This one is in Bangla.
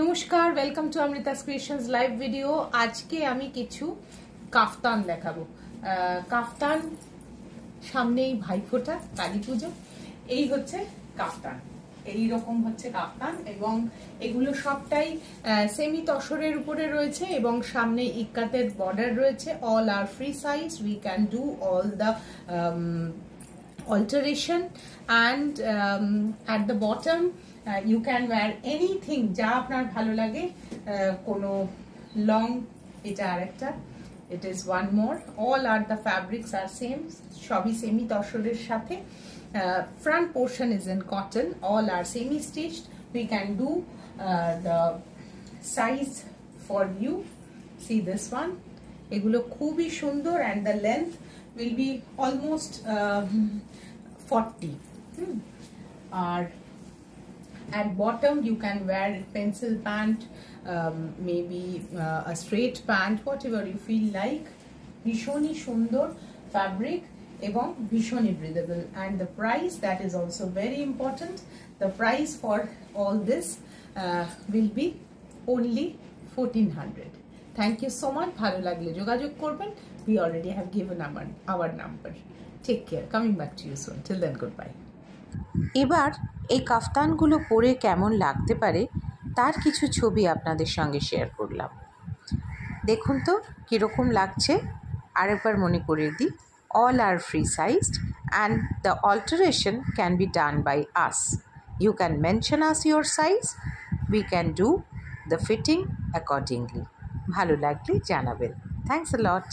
নমস্কার, welcome to Amrita's creations live video. আজকে আমি কিছু কাফতান দেখাবো। কাফতান, সামনেই ভাইফোঁটা, কালী পুজো। এই হচ্ছে কাফতান, এইরকম হচ্ছে কাফতান, এবং এগুলো সবটাই সেমি তসরের উপরে রয়েছে এবং সামনে ইক্কাতের বর্ডার রয়েছে। All are free size, we can do all the alteration, and at the bottom you can wear anything যা আপনার ভালো লাগে। কোনো লং, এটা আরেকটা, it is one more. All are the fabrics are same, সবই সেমি তসরের সাথে। Front portion is in cotton, all are semi stitched. We can do the size for you. See this one, এগুলো খুবই সুন্দর, and the length will be almost 40. Or at bottom you can wear pencil pant, maybe a straight pant, whatever you feel like. ভীষণই সুন্দর fabric এবং ভীষণই breathable, and the price, that is also very important. The price for all this will be only 1400. Thank you so much. ভালো লাগলে যোগাযোগ করবেন. We already have given our number. Take care. Coming back to you soon. Till then, goodbye. এবার এই কাফতানগুলো পরে কেমন লাগতে পারে তার কিছু ছবি আপনাদের সঙ্গে শেয়ার করলাম। দেখুন তো কীরকম লাগছে। আরেকবার মনে করিয়ে দিই, all are free sized and the alteration can be done by us. You can mention us your size, we can do the fitting accordingly. ভালো লাগলে জানাবেন। Thanks a lot.